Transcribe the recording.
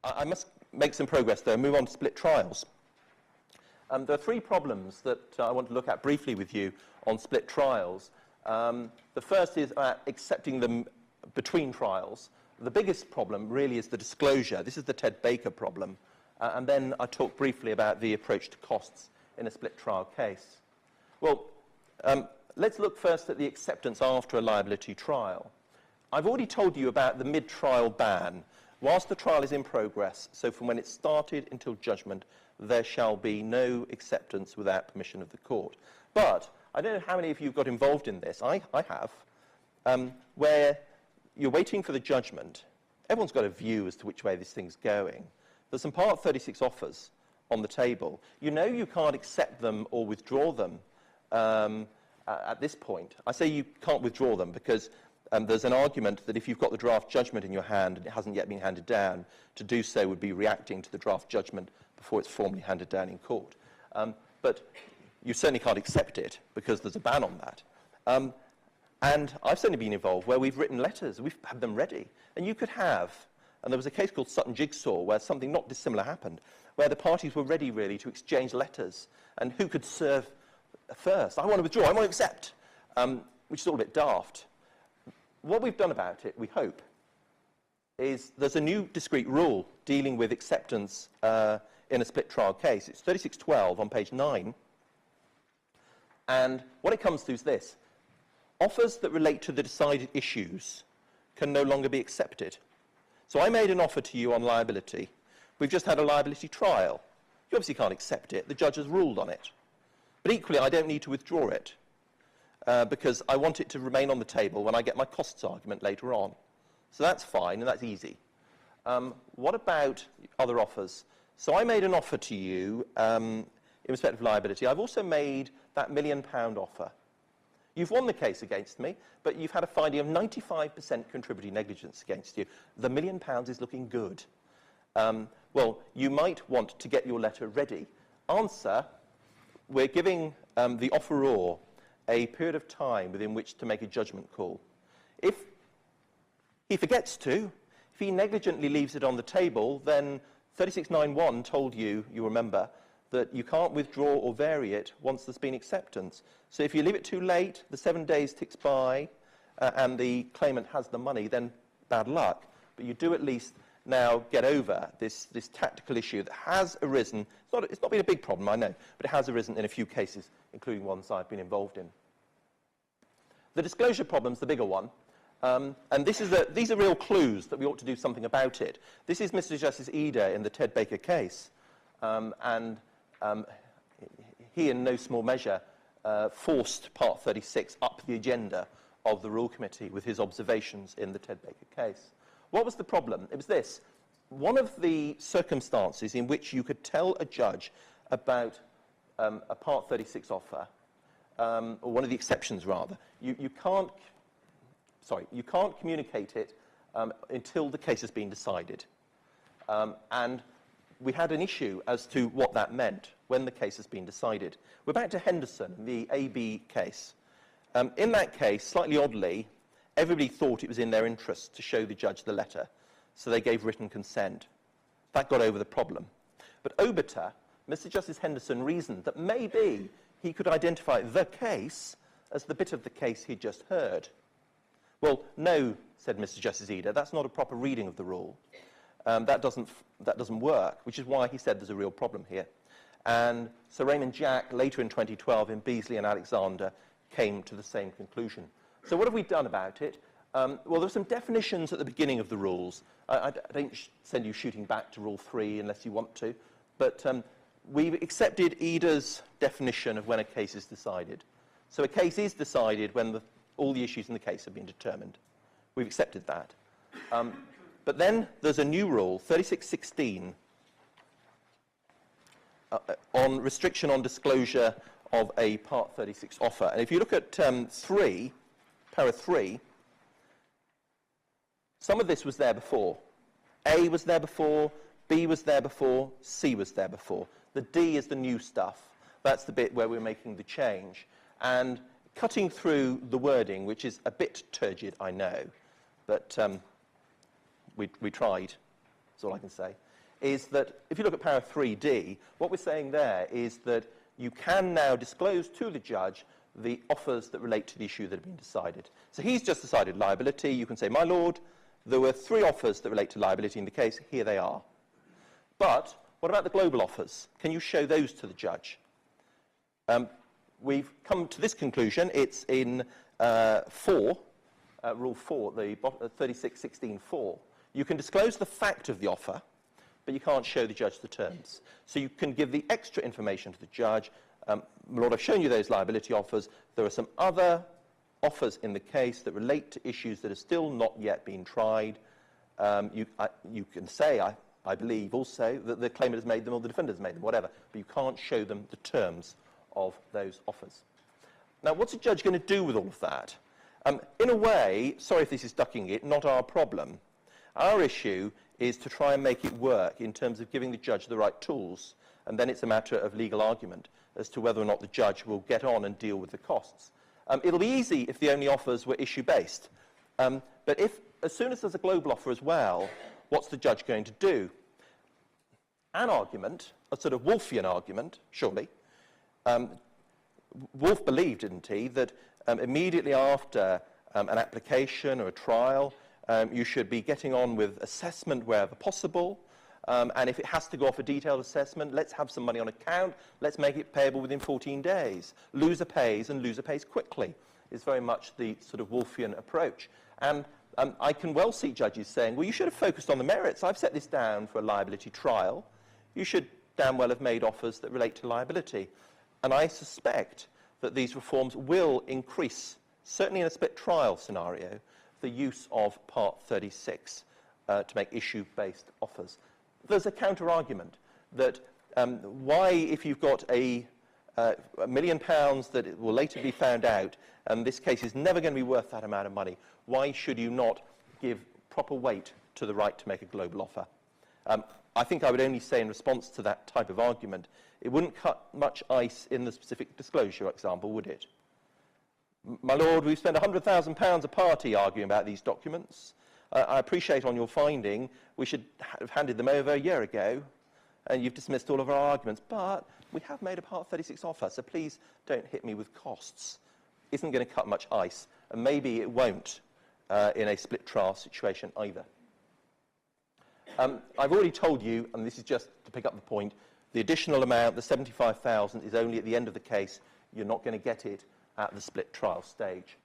I must make some progress, though, and move on to split trials. There are three problems that I want to look at briefly with you on split trials. The first is accepting them between trials. The biggest problem really is the disclosure. This is the Ted Baker problem. And then I talk briefly about the approach to costs in a split trial case. Well, let's look first at the acceptance after a liability trial. I've already told you about the mid-trial ban. Whilst the trial is in progress, so from when it started until judgment, there shall be no acceptance without permission of the court. But I don't know how many of you got involved in this. I have, where you're waiting for the judgment. Everyone's got a view as to which way this thing's going. There's some Part 36 offers on the table. You know you can't accept them or withdraw them at this point. I say you can't withdraw them because there's an argument that if you've got the draft judgment in your hand and it hasn't yet been handed down, to do so would be reacting to the draft judgment before it's formally handed down in court. But you certainly can't accept it because there's a ban on that. And I've certainly been involved where we've written letters, we've had them ready. And you could have, and there was a case called Sutton Jigsaw where something not dissimilar happened, where the parties were ready really to exchange letters and who could serve first. I want to withdraw, I want to accept, which is all a bit daft. What we've done about it, we hope, is there's a new discrete rule dealing with acceptance in a split trial case. It's 3612 on page 9. And what it comes to is this. Offers that relate to the decided issues can no longer be accepted. So I made an offer to you on liability. We've just had a liability trial. You obviously can't accept it. The judge has ruled on it. But equally, I don't need to withdraw it because I want it to remain on the table when I get my costs argument later on. So that's fine, and that's easy. What about other offers? So I made an offer to you in respect of liability. I've also made that £1 million offer. You've won the case against me, but you've had a finding of 95% contributory negligence against you. The £1 million is looking good. Well, you might want to get your letter ready. Answer, we're giving the offeror a period of time within which to make a judgment call. If he forgets to, if he negligently leaves it on the table, then 3691 told you, you remember, that you can't withdraw or vary it once there's been acceptance. So if you leave it too late, the 7 days ticks by, and the claimant has the money, then bad luck. But you do at least now get over this tactical issue that has arisen. It's not been a big problem, I know, but it has arisen in a few cases, including ones I've been involved in. The disclosure problem's the bigger one. And these are real clues that we ought to do something about it. This is Mr. Justice Eder in the Ted Baker case. He, in no small measure, forced Part 36 up the agenda of the Rule Committee with his observations in the Ted Baker case. What was the problem? It was this. One of the circumstances in which you could tell a judge about a Part 36 offer, or one of the exceptions, rather, you can't communicate it until the case has been decided. And we had an issue as to what that meant when the case has been decided. We're back to Henderson, the AB case. In that case, slightly oddly, everybody thought it was in their interest to show the judge the letter, so they gave written consent. That got over the problem. But obiter, Mr. Justice Henderson reasoned that maybe he could identify the case as the bit of the case he'd just heard. Well, no, said Mr. Justice Eder, that's not a proper reading of the rule. That doesn't work, which is why he said there's a real problem here. And Sir Raymond Jack, later in 2012, in Beasley and Alexander, came to the same conclusion. So what have we done about it? Well, there are some definitions at the beginning of the rules. I don't send you shooting back to Rule 3 unless you want to. But we've accepted Eder's definition of when a case is decided. So a case is decided when all the issues in the case have been determined. We've accepted that. But then there's a new rule, 3616, on restriction on disclosure of a Part 36 offer. And if you look at 3, para 3, some of this was there before. A was there before, B was there before, C was there before. The D is the new stuff. That's the bit where we're making the change. And cutting through the wording, which is a bit turgid, I know, but we tried, that's all I can say, is that if you look at paragraph 3D, what we're saying there is that you can now disclose to the judge the offers that relate to the issue that have been decided. So he's just decided liability. You can say, my lord, there were 3 offers that relate to liability in the case. Here they are. But what about the global offers? Can you show those to the judge? We've come to this conclusion. It's in Rule 4, the 36.16.4. You can disclose the fact of the offer, but you can't show the judge the terms. So you can give the extra information to the judge. My lord, I've shown you those liability offers. There are some other offers in the case that relate to issues that have still not yet been tried. You can say, I believe also, that the claimant has made them or the defendant has made them, whatever, but you can't show them the terms of those offers. Now, what's a judge going to do with all of that? In a way, sorry if this is ducking it, not our problem. Our issue is to try and make it work in terms of giving the judge the right tools, and then it's a matter of legal argument as to whether or not the judge will get on and deal with the costs. It'll be easy if the only offers were issue-based, but as soon as there's a global offer as well, what's the judge going to do? An argument, a sort of Wolffian argument, surely. Wolf believed, didn't he, that immediately after an application or a trial, you should be getting on with assessment wherever possible, and if it has to go off a detailed assessment, let's have some money on account, let's make it payable within 14 days. Loser pays, and loser pays quickly, is very much the sort of Wolffian approach. And I can well see judges saying, well, you should have focused on the merits. I've set this down for a liability trial. You should damn well have made offers that relate to liability. And I suspect that these reforms will increase, certainly in a split trial scenario, the use of Part 36 to make issue-based offers. There's a counter-argument that why, if you've got £1 million that will later be found out, and this case is never going to be worth that amount of money, why should you not give proper weight to the right to make a global offer? I think I would only say in response to that type of argument, it wouldn't cut much ice in the specific disclosure example, would it? My lord, we've spent £100,000 a party arguing about these documents. I appreciate on your finding we should have handed them over a year ago, and you've dismissed all of our arguments, but we have made a Part 36 offer, so please don't hit me with costs. Isn't going to cut much ice, and maybe it won't in a split trial situation either. I've already told you, and this is just to pick up the point, the additional amount, the £75,000, is only at the end of the case. You're not going to get it at the split trial stage.